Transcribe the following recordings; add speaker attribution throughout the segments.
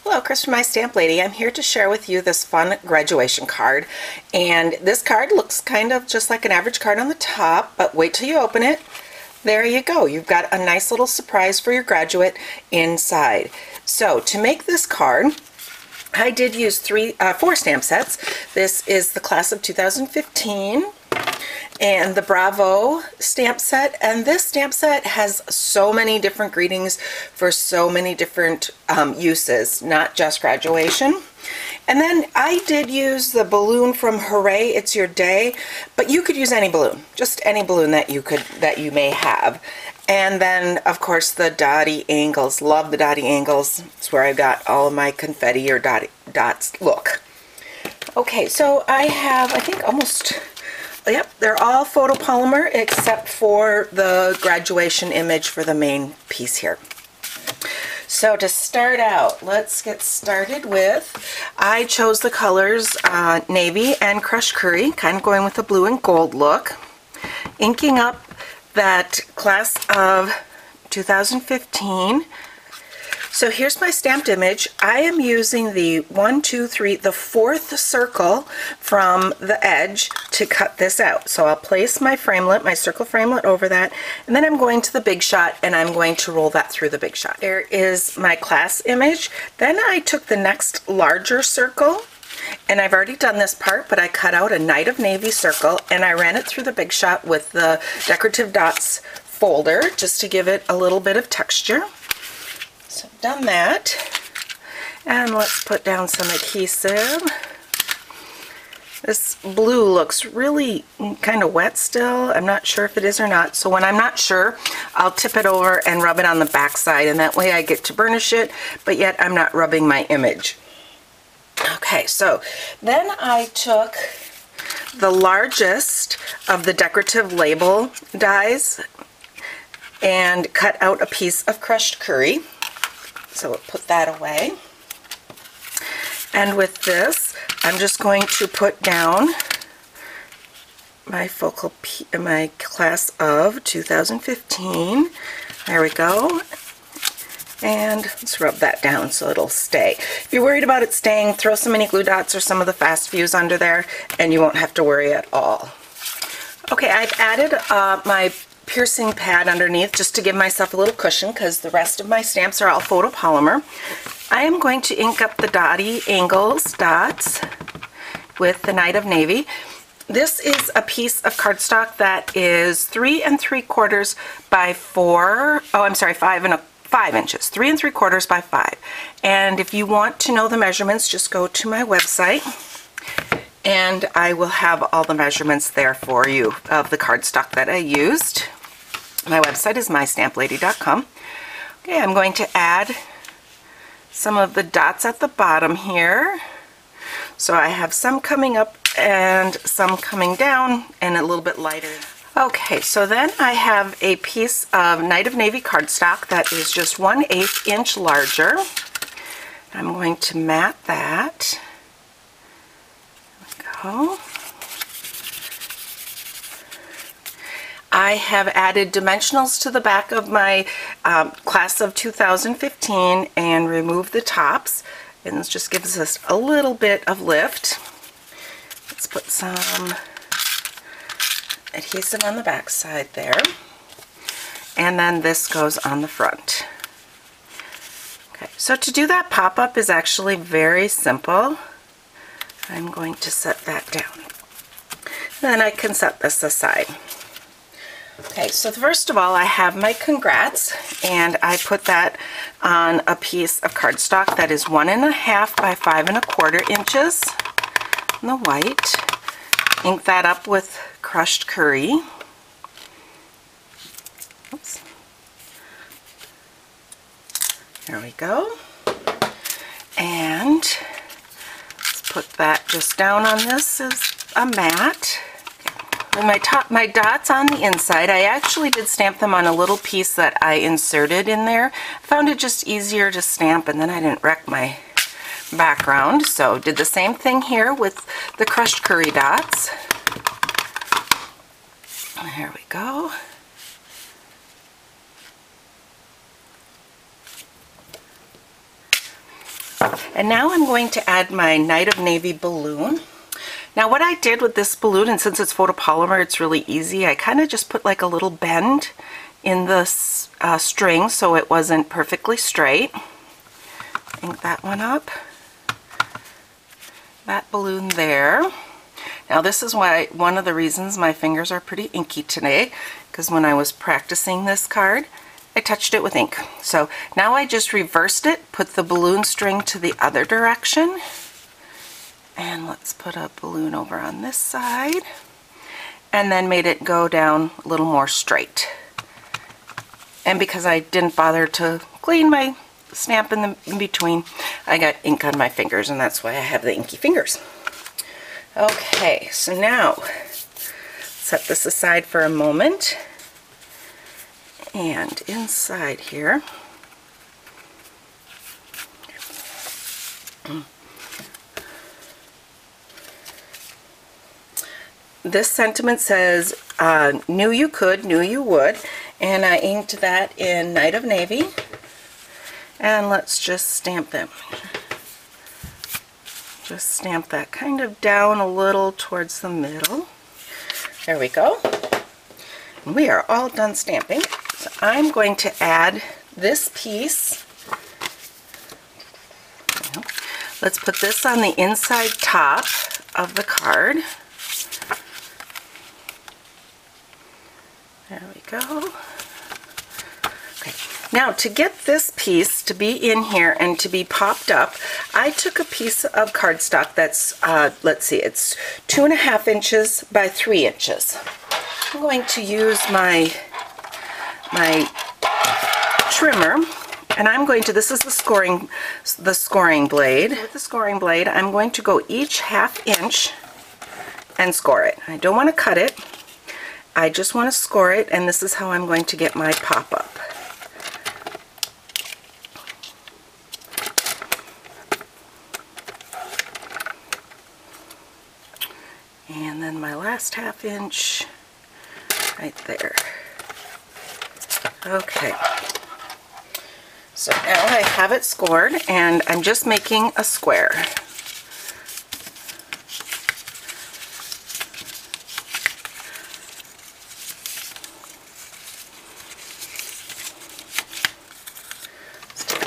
Speaker 1: Hello, Chris from My Stamp Lady. I'm here to share with you this fun graduation card. And this card looks kind of just like an average card on the top, but wait till you open it. There you go. You've got a nice little surprise for your graduate inside. So to make this card, I did use four stamp sets. This is the class of 2015 and the Bravo stamp set, and this stamp set has so many different greetings for so many different uses, not just graduation. And then I did use the balloon from Hooray It's Your Day, but you could use any balloon, just any balloon that you may have. And then of course the dotty angles. Love the dotty angles. It's where I got all of my confetti or dots look. Okay, so I have, I think almost, yep, they're all photopolymer except for the graduation image for the main piece here. So to start out, let's get started with, I chose the colors navy and crushed curry, kind of going with the blue and gold look. Inking up that class of 2015. So here's my stamped image. I am using the 1, 2, 3, the fourth circle from the edge to cut this out. So I'll place my framelit, my circle framelit over that, and then I'm going to the big shot and I'm going to roll that through the big shot. There is my class image. Then I took the next larger circle, and I've already done this part, but I cut out a Night of Navy circle and I ran it through the big shot with the decorative dots folder just to give it a little bit of texture. So I've done that, and let's put down some adhesive. This blue looks really kind of wet still. I'm not sure if it is or not, so when I'm not sure, I'll tip it over and rub it on the back side, and that way I get to burnish it, but yet I'm not rubbing my image. Okay, so then I took the largest of the decorative label dies and cut out a piece of crushed curry. So we'll put that away. And with this, I'm just going to put down my my class of 2015. There we go. And let's rub that down so it'll stay. If you're worried about it staying, throw some mini glue dots or some of the fast fuse under there and you won't have to worry at all. Okay, I've added my piercing pad underneath just to give myself a little cushion because the rest of my stamps are all photopolymer. I am going to ink up the dotty angles dots with the Night of Navy. This is a piece of cardstock that is 3 3/4 by 4, oh I'm sorry, 5 inches, 3 3/4 by 5. And if you want to know the measurements, just go to my website and I will have all the measurements there for you of the cardstock that I used. My website is mystamplady.com. Okay, I'm going to add some of the dots at the bottom here. So I have some coming up and some coming down and a little bit lighter. Okay, so then I have a piece of Night of Navy cardstock that is just 1/8 inch larger. I'm going to mat that. There we go. I have added dimensionals to the back of my class of 2015 and removed the tops, and this just gives us a little bit of lift. Let's put some adhesive on the back side there, and then this goes on the front. Okay, so to do that pop-up is actually very simple. I'm going to set that down. Then I can set this aside. Okay, so first of all, I have my congrats, and I put that on a piece of cardstock that is 1 1/2 by 5 1/4 inches in the white. Ink that up with crushed curry. Oops. There we go. And let's put that just down on this as a mat. My dots on the inside, I actually did stamp them on a little piece that I inserted in there. I found it just easier to stamp, and then I didn't wreck my background. So did the same thing here with the crushed curry dots. There we go. And now I'm going to add my Night of Navy balloon. Now what I did with this balloon, and since it's photopolymer, it's really easy, I kind of just put like a little bend in the string so it wasn't perfectly straight. Ink that one up. That balloon there. Now this is why one of the reasons my fingers are pretty inky today, because when I was practicing this card, I touched it with ink. So now I just reversed it, put the balloon string to the other direction. And let's put a balloon over on this side, and then made it go down a little more straight. And because I didn't bother to clean my stamp in between, I got ink on my fingers, and that's why I have the inky fingers. Okay, so now set this aside for a moment, and inside here, this sentiment says, knew you could, knew you would, and I inked that in Night of Navy. And let's just stamp them. Just stamp that kind of down a little towards the middle. There we go. And we are all done stamping. So I'm going to add this piece. Let's put this on the inside top of the card. There we go. Okay, now to get this piece to be in here and to be popped up, I took a piece of cardstock that's, let's see, it's 2.5 inches by 3 inches. I'm going to use my trimmer, and I'm going to, this is the scoring blade. With the scoring blade, I'm going to go each 1/2 inch and score it. I don't want to cut it. I just want to score it, and this is how I'm going to get my pop-up. And then my last 1/2 inch right there. Okay. So now I have it scored, and I'm just making a square.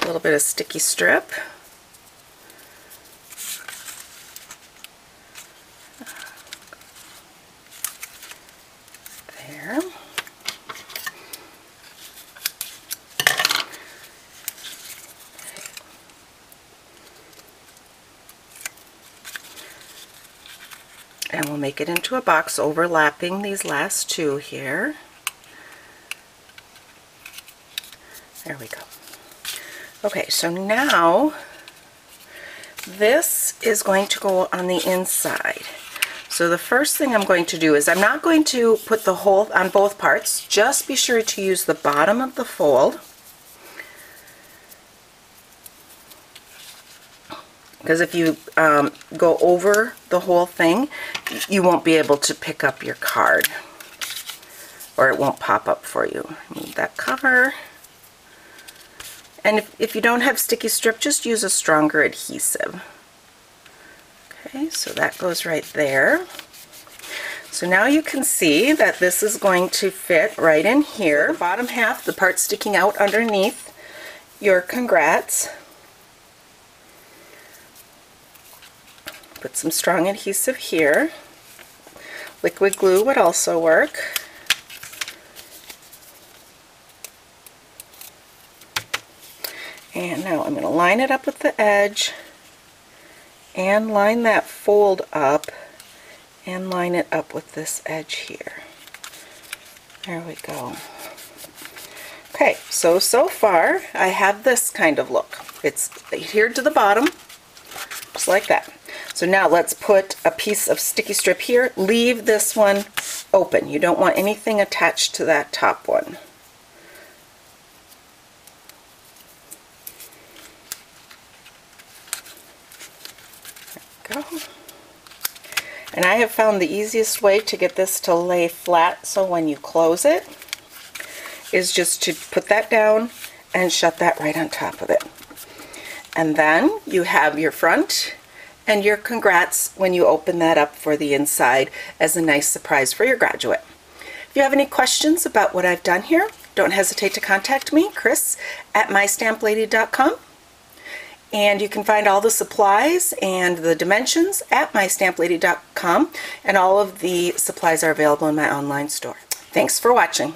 Speaker 1: A little bit of sticky strip. There. And we'll make it into a box overlapping these last two here. There we go. Okay, so now this is going to go on the inside. So the first thing I'm going to do is I'm not going to put the hole on both parts. Just be sure to use the bottom of the fold, because if you go over the whole thing, you won't be able to pick up your card, or it won't pop up for you. Move that cover. And if you don't have sticky strip, just use a stronger adhesive. Okay, so that goes right there. So now you can see that this is going to fit right in here. The bottom half, the part sticking out underneath your congrats. Put some strong adhesive here. Liquid glue would also work. And now I'm going to line it up with the edge, and line that fold up, and line it up with this edge here. There we go. Okay, so far I have this kind of look. It's adhered to the bottom, just like that. So now let's put a piece of sticky strip here. Leave this one open. You don't want anything attached to that top one. Go. And I have found the easiest way to get this to lay flat, so when you close it, is just to put that down and shut that right on top of it. And then you have your front and your congrats when you open that up for the inside as a nice surprise for your graduate. If you have any questions about what I've done here, don't hesitate to contact me, Chris, at mystamplady.com. And you can find all the supplies and the dimensions at mystamplady.com, and all of the supplies are available in my online store. Thanks for watching.